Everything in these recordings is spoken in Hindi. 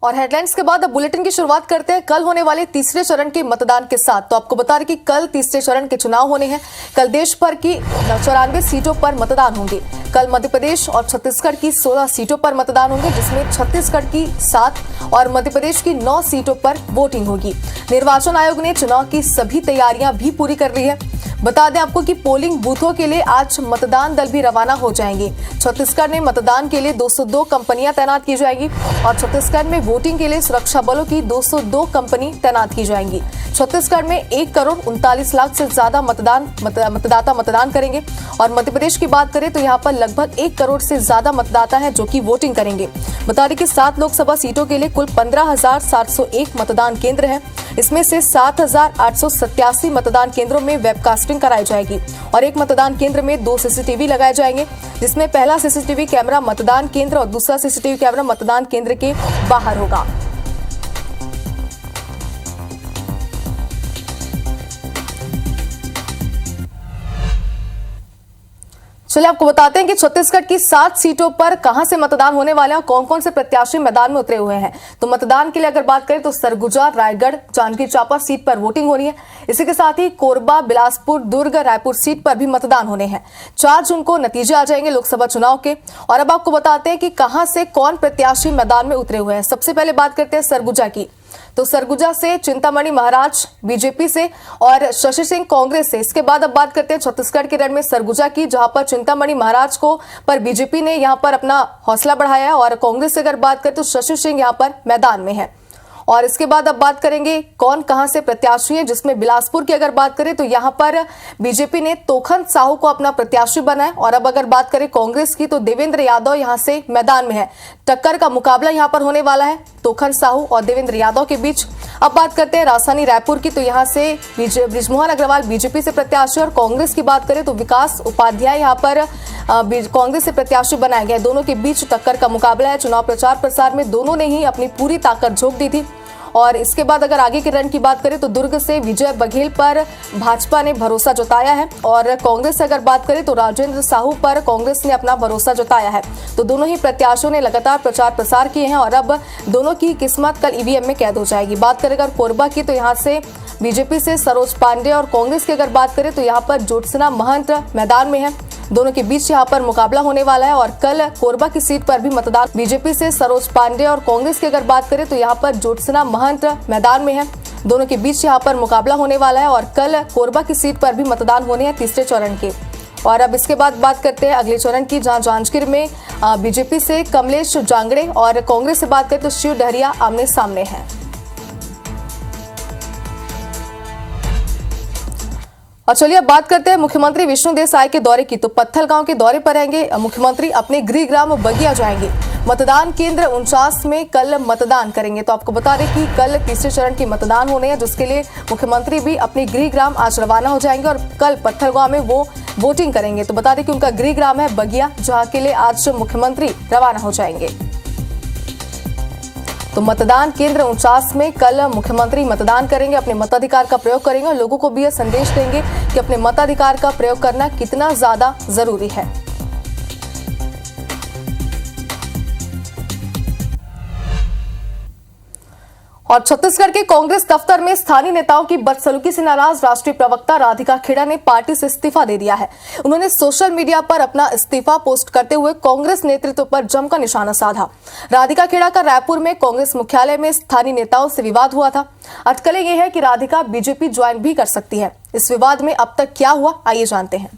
और हेडलाइंस के बाद अब बुलेटिन की शुरुआत करते हैं कल होने वाले तीसरे चरण के मतदान के साथ। तो आपको बता दें कि कल तीसरे चरण के चुनाव होने हैं। कल देश भर की 94 सीटों पर मतदान होंगे। कल मध्य प्रदेश और छत्तीसगढ़ की 16 सीटों पर मतदान होंगे, जिसमें छत्तीसगढ़ की 7 और मध्य प्रदेश की 9 सीटों पर वोटिंग होगी। निर्वाचन आयोग ने चुनाव की सभी तैयारियां भी पूरी कर ली है। बता दें आपको कि पोलिंग बूथों के लिए आज मतदान दल भी रवाना हो जाएंगे। छत्तीसगढ़ में मतदान के लिए 202 कंपनियां तैनात की जाएंगी और छत्तीसगढ़ में वोटिंग के लिए सुरक्षा बलों की 202 कंपनी तैनात की जाएंगी। छत्तीसगढ़ में 1,39,00,000 से ज्यादा मतदाता मतदान करेंगे और मध्य प्रदेश की बात करें तो यहाँ पर लगभग 1 करोड़ से ज्यादा मतदाता हैं जो कि वोटिंग करेंगे। बता दें कि 7 लोकसभा सीटों के लिए कुल 15,701 मतदान केंद्र हैं। इसमें से 7,887 मतदान केंद्रों में वेबकास्टिंग कराई जाएगी और एक मतदान केंद्र में 2 सीसीटीवी लगाए जाएंगे, जिसमें पहला सीसीटीवी कैमरा मतदान केंद्र और दूसरा सीसीटीवी कैमरा मतदान केंद्र के बाहर होगा। चलिए आपको बताते हैं कि छत्तीसगढ़ की 7 सीटों पर कहां से मतदान होने वाले हैं, कौन कौन से प्रत्याशी मैदान में उतरे हुए हैं। तो मतदान के लिए अगर बात करें तो सरगुजा, रायगढ़, जांजगीर चांपा सीट पर वोटिंग होनी है। इसी के साथ ही कोरबा, बिलासपुर, दुर्ग, रायपुर सीट पर भी मतदान होने हैं। 4 जून को नतीजे आ जाएंगे लोकसभा चुनाव के। और अब आपको बताते हैं कि कहां से कौन प्रत्याशी मैदान में उतरे हुए हैं। सबसे पहले बात करते हैं सरगुजा की। तो सरगुजा से चिंतामणि महाराज बीजेपी से और शशि सिंह कांग्रेस से। इसके बाद अब बात करते हैं छत्तीसगढ़ के रण में सरगुजा की, जहां पर चिंतामणि महाराज को पर बीजेपी ने यहां पर अपना हौसला बढ़ाया है और कांग्रेस से अगर बात करें तो शशि सिंह यहां पर मैदान में है। और इसके बाद अब बात करेंगे कौन कहां से प्रत्याशी है, जिसमें बिलासपुर की अगर बात करें तो यहां पर बीजेपी ने तोखन साहू को अपना प्रत्याशी बनाया। और अब अगर बात करें कांग्रेस की तो देवेंद्र यादव यहां से मैदान में है। टक्कर का मुकाबला यहां पर होने वाला है तोखन साहू और देवेंद्र यादव के बीच। अब बात करते हैं राजधानी रायपुर की, तो यहां से बृजमोहन अग्रवाल बीजेपी से प्रत्याशी और कांग्रेस की बात करें तो विकास उपाध्याय यहां पर कांग्रेस से प्रत्याशी बनाए गए। दोनों के बीच टक्कर का मुकाबला है। चुनाव प्रचार प्रसार में दोनों ने ही अपनी पूरी ताकत झोंक दी थी। और इसके बाद अगर आगे के रण की बात करें तो दुर्ग से विजय बघेल पर भाजपा ने भरोसा जताया है और कांग्रेस से अगर बात करें तो राजेंद्र साहू पर कांग्रेस ने अपना भरोसा जताया है। तो दोनों ही प्रत्याशियों ने लगातार प्रचार प्रसार किए हैं और अब दोनों की किस्मत कल ईवीएम में कैद हो जाएगी। बात करें अगर कोरबा की तो यहाँ से बीजेपी से सरोज पांडे और कांग्रेस की अगर बात करें तो यहाँ पर ज्योत्सना महंत मैदान में है। दोनों के बीच यहाँ पर मुकाबला होने वाला है और कल कोरबा की सीट पर भी मतदान बीजेपी से सरोज पांडे और कांग्रेस की अगर बात करें तो यहाँ पर ज्योत्सना महंत मैदान में है। दोनों के बीच यहाँ पर मुकाबला होने वाला है और कल कोरबा की सीट पर भी मतदान होने हैं तीसरे चरण के। और अब इसके बाद बात करते हैं अगले चरण की, जहां जांजगीर में बीजेपी से कमलेश जांगड़े और कांग्रेस से बात करें तो शिव डहरिया आमने सामने है। और चलिए अब बात करते हैं मुख्यमंत्री विष्णुदेव साय के दौरे की। तो पत्थलगांव के दौरे पर रहेंगे मुख्यमंत्री, अपने गृह ग्राम बगिया जाएंगे। मतदान केंद्र 49 में कल मतदान करेंगे। तो आपको बता दें कि कल तीसरे चरण के मतदान होने हैं, जिसके लिए मुख्यमंत्री भी अपने गृह ग्राम आज रवाना हो जाएंगे और कल पत्थलगांव में वो वोटिंग करेंगे। तो बता दें कि उनका गृह ग्राम है बगिया, जहाँ के लिए आज मुख्यमंत्री रवाना हो जाएंगे। तो मतदान केंद्र 49 में कल मुख्यमंत्री मतदान करेंगे, अपने मताधिकार का प्रयोग करेंगे और लोगों को भी यह संदेश देंगे कि अपने मताधिकार का प्रयोग करना कितना ज्यादा जरूरी है। और छत्तीसगढ़ के कांग्रेस दफ्तर में स्थानीय नेताओं की बदसलूकी से नाराज राष्ट्रीय प्रवक्ता राधिका खेड़ा ने पार्टी से इस्तीफा दे दिया है। उन्होंने सोशल मीडिया पर अपना इस्तीफा पोस्ट करते हुए कांग्रेस नेतृत्व पर जमकर निशाना साधा। राधिका खेड़ा का रायपुर में कांग्रेस मुख्यालय में स्थानीय नेताओं से विवाद हुआ था। अटकलें ये है कि राधिका बीजेपी ज्वाइन भी कर सकती है। इस विवाद में अब तक क्या हुआ, आइए जानते हैं।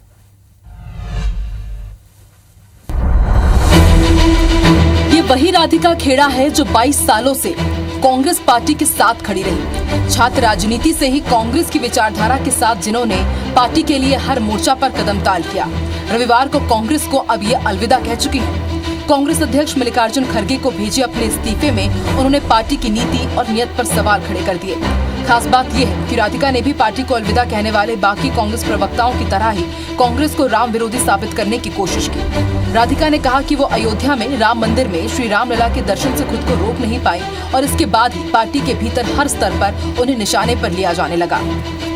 ये वही राधिका खेड़ा है जो 22 सालों से कांग्रेस पार्टी के साथ खड़ी रही। छात्र राजनीति से ही कांग्रेस की विचारधारा के साथ जिन्होंने पार्टी के लिए हर मोर्चा पर कदम ताल किया, रविवार को कांग्रेस को अब ये अलविदा कह चुकी है। कांग्रेस अध्यक्ष मल्लिकार्जुन खड़गे को भेजे अपने इस्तीफे में उन्होंने पार्टी की नीति और नियत पर सवाल खड़े कर दिए। खास बात यह है कि राधिका ने भी पार्टी को अलविदा कहने वाले बाकी कांग्रेस प्रवक्ताओं की तरह ही कांग्रेस को राम विरोधी साबित करने की कोशिश की। राधिका ने कहा कि वो अयोध्या में राम मंदिर में श्री राम लला के दर्शन से खुद को रोक नहीं पाई और इसके बाद ही पार्टी के भीतर हर स्तर पर उन्हें निशाने पर लिया जाने लगा।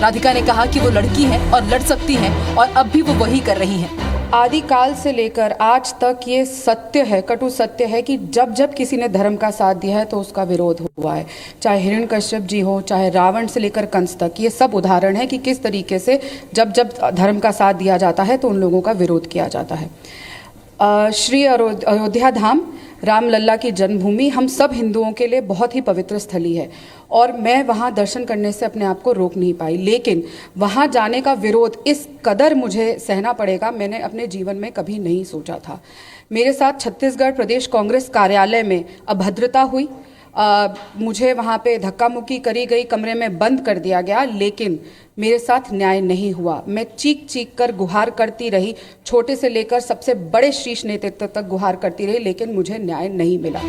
राधिका ने कहा कि वो लड़की है और लड़ सकती है और अब भी वो वही कर रही है। आदिकाल से लेकर आज तक ये सत्य है, कटु सत्य है कि जब जब किसी ने धर्म का साथ दिया है तो उसका विरोध हुआ है। चाहे हिरण्यकश्यप जी हो, चाहे रावण से लेकर कंस तक, ये सब उदाहरण है कि किस तरीके से जब जब धर्म का साथ दिया जाता है तो उन लोगों का विरोध किया जाता है। श्री अयोध्या धाम, रामलल्ला की जन्मभूमि, हम सब हिंदुओं के लिए बहुत ही पवित्र स्थली है और मैं वहाँ दर्शन करने से अपने आप को रोक नहीं पाई, लेकिन वहाँ जाने का विरोध इस कदर मुझे सहना पड़ेगा, मैंने अपने जीवन में कभी नहीं सोचा था। मेरे साथ छत्तीसगढ़ प्रदेश कांग्रेस कार्यालय में अभद्रता हुई, मुझे वहाँ पे धक्का मुक्की करी गई, कमरे में बंद कर दिया गया, लेकिन मेरे साथ न्याय नहीं हुआ। मैं चीख चीख कर गुहार करती रही, छोटे से लेकर सबसे बड़े शीर्ष नेतृत्व तक गुहार करती रही, लेकिन मुझे न्याय नहीं मिला।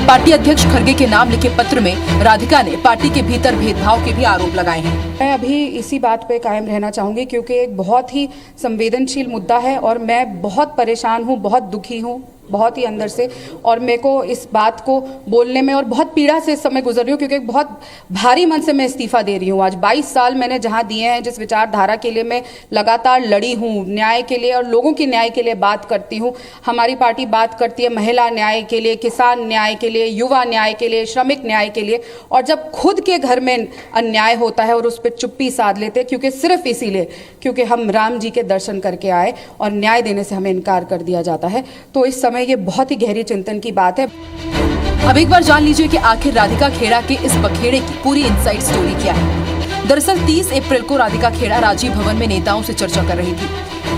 पार्टी अध्यक्ष खड़गे के नाम लिखे पत्र में राधिका ने पार्टी के भीतर भेदभाव के भी आरोप लगाए हैं। मैं अभी इसी बात पे कायम रहना चाहूँगी क्योंकि एक बहुत ही संवेदनशील मुद्दा है और मैं बहुत परेशान हूँ, बहुत दुखी हूँ, बहुत ही अंदर से, और मेरे को इस बात को बोलने में और बहुत पीड़ा से इस समय गुजर रही हूँ क्योंकि एक बहुत भारी मन से मैं इस्तीफा दे रही हूँ। आज 22 साल मैंने जहाँ दिए हैं, जिस विचारधारा के लिए मैं लगातार लड़ी हूँ, न्याय के लिए और लोगों की न्याय के लिए बात करती हूँ। हमारी पार्टी बात करती है महिला न्याय के लिए, किसान न्याय के लिए, युवा न्याय के लिए, श्रमिक न्याय के लिए, और जब खुद के घर में अन्याय होता है और उस पर चुप्पी साध लेते, क्योंकि सिर्फ इसीलिए क्योंकि हम राम जी के दर्शन करके आए और न्याय देने से हमें इनकार कर दिया जाता है, तो इस समय ये बहुत ही गहरी चिंतन की बात है। अब एक बार जान लीजिए कि आखिर राधिका खेड़ा के इस बखेड़े की पूरी इनसाइड स्टोरी क्या है। दरअसल 30 अप्रैल को राधिका खेड़ा राजीव भवन में नेताओं से चर्चा कर रही थी।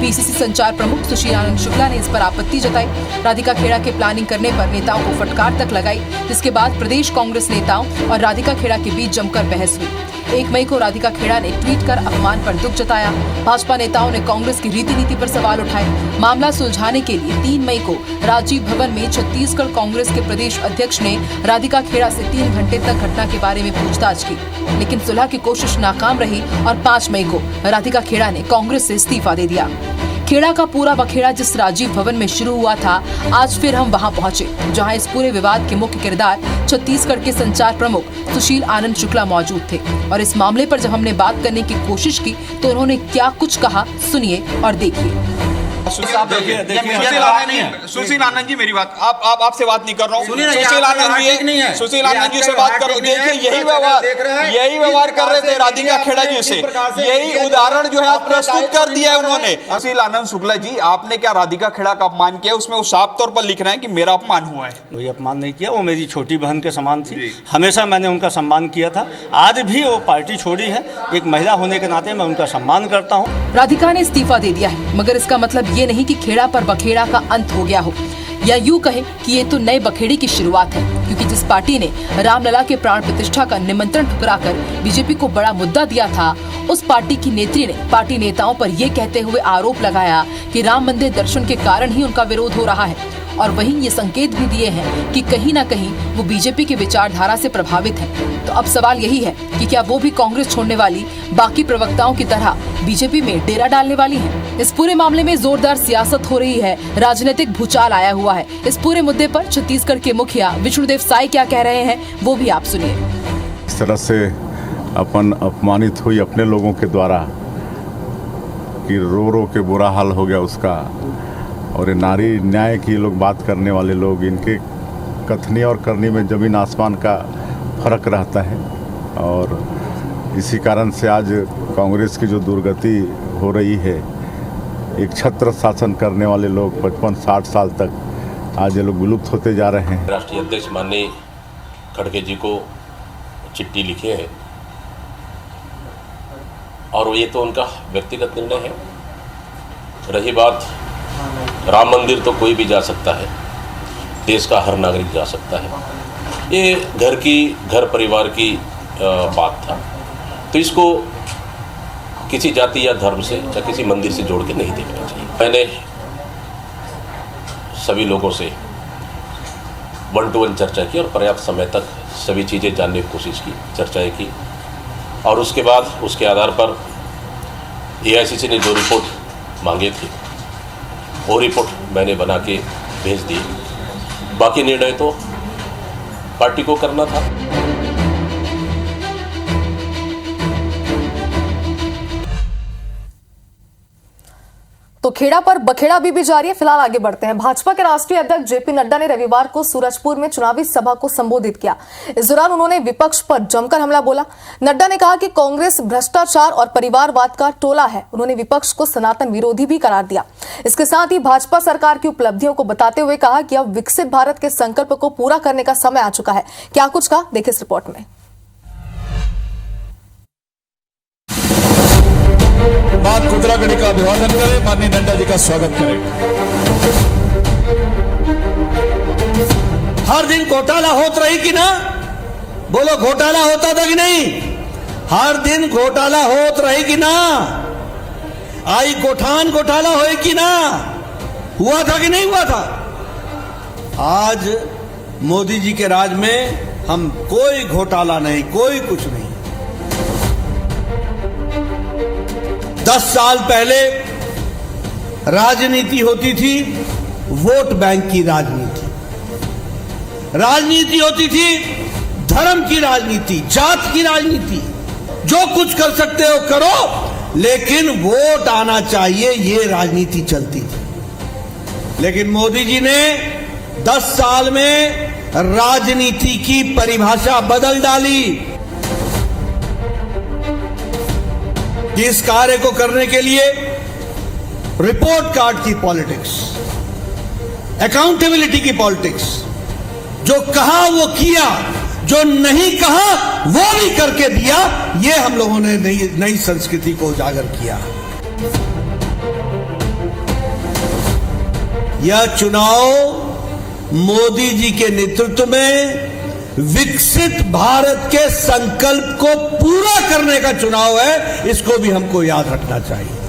पीसीसी संचार प्रमुख सुशील आनंद शुक्ला ने इस पर आपत्ति जताई। राधिका खेड़ा के प्लानिंग करने पर नेताओं को फटकार तक लगाई, जिसके बाद प्रदेश कांग्रेस नेताओं और राधिका खेड़ा के बीच जमकर बहस हुई। 1 मई को राधिका खेड़ा ने ट्वीट कर अपमान पर दुख जताया। भाजपा नेताओं ने कांग्रेस की रीति नीति पर सवाल उठाए। मामला सुलझाने के लिए 3 मई को राजीव भवन में छत्तीसगढ़ कांग्रेस के प्रदेश अध्यक्ष ने राधिका खेड़ा से 3 घंटे तक घटना के बारे में पूछताछ की, लेकिन सुलह की कोशिश नाकाम रही और 5 मई को राधिका खेड़ा ने कांग्रेस से इस्तीफा दे दिया। खेड़ा का पूरा बखेड़ा जिस राजीव भवन में शुरू हुआ था, आज फिर हम वहां पहुंचे, जहां इस पूरे विवाद के मुख्य किरदार छत्तीसगढ़ के संचार प्रमुख सुशील आनंद शुक्ला मौजूद थे। और इस मामले पर जब हमने बात करने की कोशिश की तो उन्होंने क्या कुछ कहा, सुनिए और देखिए। सुशील आनंद जी, मेरी बात आपसे बात नहीं कर रहा हूँ। सुशील आनंद जी से बात करो। देखिए यही व्यवहार कर रहे थे राधिका खेड़ा जी से, यही उदाहरण जो है आप प्रस्तुत कर दिया है उन्होंने। सुशील आनंद शुक्ला जी, आपने क्या राधिका खेड़ा का अपमान किया? उसमें वो साफ तौर पर लिख रहे हैं कि मेरा अपमान हुआ है। कोई अपमान नहीं किया, वो मेरी छोटी बहन के समान थी, हमेशा मैंने उनका सम्मान किया था। आज भी वो पार्टी छोड़ी है, एक महिला होने के नाते मैं उनका सम्मान करता हूँ। राधिका ने इस्तीफा दे दिया है, मगर इसका मतलब ये नहीं कि खेड़ा पर बखेड़ा का अंत हो गया हो, या यूं कहें कि ये तो नए बखेड़े की शुरुआत है, क्योंकि जिस पार्टी ने रामलला के प्राण प्रतिष्ठा का निमंत्रण ठुकराकर बीजेपी को बड़ा मुद्दा दिया था, उस पार्टी की नेत्री ने पार्टी नेताओं पर यह कहते हुए आरोप लगाया कि राम मंदिर दर्शन के कारण ही उनका विरोध हो रहा है, और वहीं ये संकेत भी दिए हैं कि कहीं ना कहीं वो बीजेपी की विचारधारा से प्रभावित है। तो अब सवाल यही है कि क्या वो भी कांग्रेस छोड़ने वाली बाकी प्रवक्ताओं की तरह बीजेपी में डेरा डालने वाली हैं? इस पूरे मामले में जोरदार सियासत हो रही है, राजनीतिक भूचाल आया हुआ है। इस पूरे मुद्दे पर छत्तीसगढ़ के मुखिया विष्णुदेव साय क्या कह रहे हैं, वो भी आप सुनिए। इस तरह से अपन अपमानित हुई अपने लोगों के द्वारा कि रो रो के बुरा हाल हो गया उसका, और ये नारी न्याय की लोग बात करने वाले लोग, इनके कथनी और करनी में ज़मीन आसमान का फर्क रहता है। और इसी कारण से आज कांग्रेस की जो दुर्गति हो रही है, एक छत्र शासन करने वाले लोग 55-60 साल तक आज ये लोग विलुप्त होते जा रहे हैं। राष्ट्रीय अध्यक्ष माननीय खड़गे जी को चिट्ठी लिखे है, और ये तो उनका व्यक्तिगत निर्णय है। रही बात राम मंदिर, तो कोई भी जा सकता है, देश का हर नागरिक जा सकता है। ये घर परिवार की बात था, तो इसको किसी जाति या धर्म से या किसी मंदिर से जोड़ के नहीं देखना चाहिए। मैंने सभी लोगों से 1-to-1 चर्चा की और पर्याप्त समय तक सभी चीज़ें जानने की कोशिश की, चर्चाएं की, और उसके बाद उसके आधार पर AICC ने जो रिपोर्ट मांगे थे वो रिपोर्ट मैंने बना के भेज दी। बाकी निर्णय तो पार्टी को करना था। तो खेड़ा पर बखेड़ा भी जारी है। फिलहाल आगे बढ़ते हैं। भाजपा के राष्ट्रीय अध्यक्ष जेपी नड्डा ने रविवार को सूरजपुर में चुनावी सभा को संबोधित किया। इस दौरान उन्होंने विपक्ष पर जमकर हमला बोला। नड्डा ने कहा कि कांग्रेस भ्रष्टाचार और परिवारवाद का टोला है। उन्होंने विपक्ष को सनातन विरोधी भी करार दिया। इसके साथ ही भाजपा सरकार की उपलब्धियों को बताते हुए कहा कि अब विकसित भारत के संकल्प को पूरा करने का समय आ चुका है। क्या कुछ कहा, देखिए इस रिपोर्ट में। मां कुतरागढ़ी का अभिवादन करें, माननीय नड्डा जी का स्वागत करें। हर दिन घोटाला होत रही कि ना? बोलो, घोटाला होता था कि नहीं? हर दिन घोटाला होत रही कि ना? आई गोठान घोटाला होए कि ना? हुआ था कि नहीं हुआ था? आज मोदी जी के राज में हम कोई घोटाला नहीं, कोई कुछ नहीं। 10 साल पहले राजनीति होती थी, वोट बैंक की राजनीति, राजनीति होती थी धर्म की राजनीति, जात की राजनीति। जो कुछ कर सकते हो करो, लेकिन वोट आना चाहिए, ये राजनीति चलती थी। लेकिन मोदी जी ने 10 साल में राजनीति की परिभाषा बदल डाली। इस कार्य को करने के लिए रिपोर्ट कार्ड की पॉलिटिक्स, अकाउंटेबिलिटी की पॉलिटिक्स, जो कहा वो किया, जो नहीं कहा वो भी करके दिया, ये हम लोगों ने नई संस्कृति को उजागर किया। यह चुनाव मोदी जी के नेतृत्व में विकसित भारत के संकल्प को पूरा करने का चुनाव है। इसको भी हमको याद रखना चाहिए।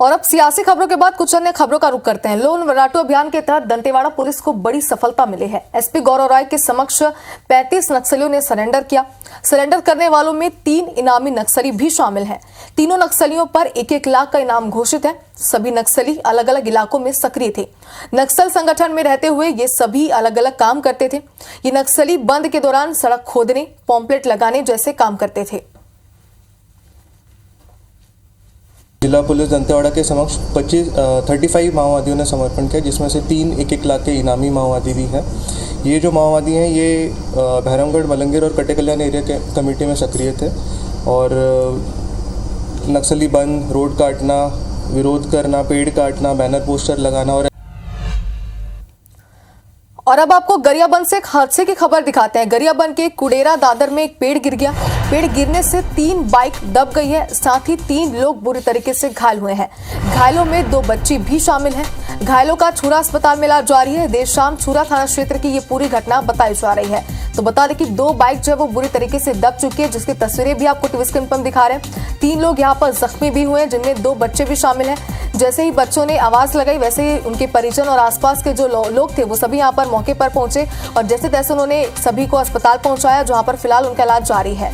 और अब सियासी खबरों के बाद कुछ अन्य खबरों का रुख करते हैं। लोन वर्राटू अभियान के तहत दंतेवाड़ा पुलिस को बड़ी सफलता मिली है। एसपी गौरव राय के समक्ष 35 नक्सलियों ने सरेंडर किया। सरेंडर करने वालों में 3 इनामी नक्सली भी शामिल हैं। तीनों नक्सलियों पर 1-1 लाख का इनाम घोषित है। सभी नक्सली अलग अलग इलाकों में सक्रिय थे। नक्सल संगठन में रहते हुए ये सभी अलग अलग काम करते थे। ये नक्सली बंद के दौरान सड़क खोदने, पॉम्पलेट लगाने जैसे काम करते थे। जिला पुलिस दंतेवाड़ा के समक्ष 35 माओवादियों ने समर्पण किया, जिसमें से 3 1-1 लाख के इनामी माओवादी भी हैं। ये जो माओवादी हैं ये भैरमगढ़, मलंगीर और कटे कल्याण एरिया के कमेटी में सक्रिय थे और नक्सली बंद, रोड काटना, विरोध करना, पेड़ काटना, बैनर पोस्टर लगाना। और अब आपको गरियाबंद से एक हादसे की खबर दिखाते हैं। गरियाबंद के कुडेरा दादर में एक पेड़ गिर गया। पेड़ गिरने से 3 बाइक दब गई है, साथ ही 3 लोग बुरी तरीके से घायल हुए हैं। घायलों में 2 बच्ची भी शामिल हैं। घायलों का छुरा अस्पताल में इलाज जारी है। देर शाम छुरा थाना क्षेत्र की ये पूरी घटना बताई जा रही है। तो बता दें कि 2 बाइक जो है वो बुरी तरीके से दब चुकी है, जिसकी तस्वीरें भी आपको टीवी स्क्रीन पर दिखा रहे हैं। 3 लोग यहाँ पर जख्मी भी हुए हैं, जिनमें 2 बच्चे भी शामिल हैं। जैसे ही बच्चों ने आवाज लगाई, वैसे ही उनके परिजन और आसपास के जो लोग थे वो सभी यहाँ पर मौके पर पहुंचे और जैसे तैसे उन्होंने सभी को अस्पताल पहुंचाया, जहां पर फिलहाल उनका इलाज जारी है।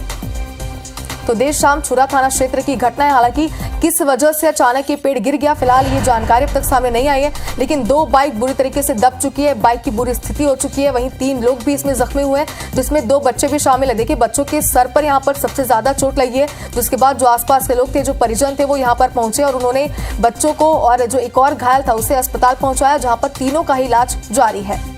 तो देर शाम छुरा थाना क्षेत्र की घटना है। हालांकि किस वजह से अचानक ये पेड़ गिर गया, फिलहाल ये जानकारी अब तक सामने नहीं आई है, लेकिन 2 बाइक बुरी तरीके से दब चुकी है। बाइक की बुरी स्थिति हो चुकी है। वहीं 3 लोग भी इसमें जख्मी हुए हैं, जिसमें 2 बच्चे भी शामिल है। देखिए, बच्चों के सर पर यहाँ पर सबसे ज्यादा चोट लगी है, जिसके बाद जो आसपास के लोग थे, जो परिजन थे, वो यहाँ पर पहुंचे और उन्होंने बच्चों को और जो एक और घायल था उसे अस्पताल पहुंचाया, जहां पर तीनों का ही इलाज जारी है।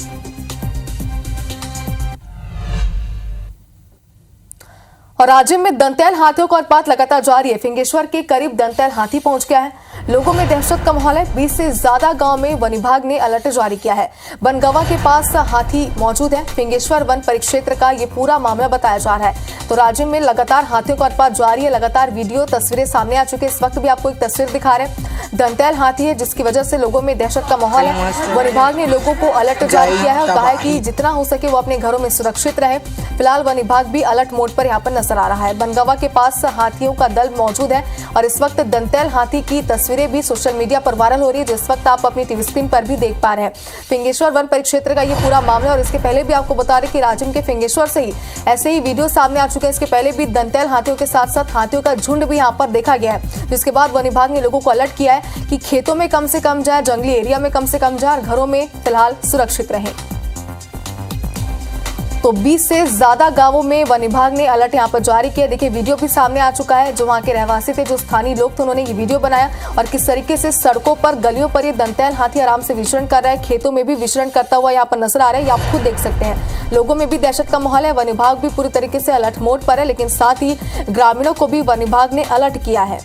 और राज्य में दंतैल हाथियों का उत्पात लगातार जारी है। फिंगेश्वर के करीब दंतैल हाथी पहुंच गया है। लोगों में दहशत का माहौल है। 20 से ज्यादा गांव में वन विभाग ने अलर्ट जारी किया है। बनगवा के पास हाथी मौजूद है। फिंगेश्वर वन परिक्षेत्र का ये पूरा मामला बताया जा रहा है। तो राज्य में लगातार हाथियों का उत्पात जारी है। लगातार वीडियो तस्वीरें सामने आ चुकी है। इस वक्त भी आपको एक तस्वीर दिखा रहे हैं। दंतैल हाथी है, जिसकी वजह से लोगों में दहशत का माहौल है। वन विभाग ने लोगों को अलर्ट जारी किया है और कहा है कि जितना हो सके वो अपने घरों में सुरक्षित रहे। फिलहाल वन विभाग भी अलर्ट मोड पर यहाँ पर नजर आ रहा है। बनगवा के पास हाथियों का दल मौजूद है और इस वक्त दंतैल हाथी की तस्वीरें भी सोशल मीडिया पर वायरल हो रही है, जिस वक्त आप अपनी टीवी स्क्रीन पर भी देख पा रहे हैं। फिंगेश्वर वन परिक्षेत्र का ये पूरा मामला। और इसके पहले भी आपको बता रहे कि राजिम के फिंगेश्वर से ही ऐसे ही वीडियो सामने आ चुके हैं। इसके पहले भी दंतैल हाथियों के साथ साथ हाथियों का झुंड भी यहाँ पर देखा गया है, जिसके बाद वन विभाग ने लोगों को अलर्ट किया है कि खेतों में कम से कम जाए, जंगली एरिया में कम से कम जाए और घरों में फिलहाल सुरक्षित रहें। तो 20 से ज्यादा गांवों में वन विभाग ने अलर्ट यहां पर जारी किया। देखिए वीडियो भी सामने आ चुका है, जो वहां के रहवासी थे, जो स्थानीय लोग थे, उन्होंने ये वीडियो बनाया और किस तरीके से सड़कों पर गलियों पर ये दंतैल हाथी आराम से विचरण कर रहा है, खेतों में भी विचरण करता हुआ यहाँ पर नजर आ रहा है। ये आप खुद देख सकते हैं, लोगों में भी दहशत का माहौल है। वन विभाग भी पूरी तरीके से अलर्ट मोड पर है, लेकिन साथ ही ग्रामीणों को भी वन विभाग ने अलर्ट किया है।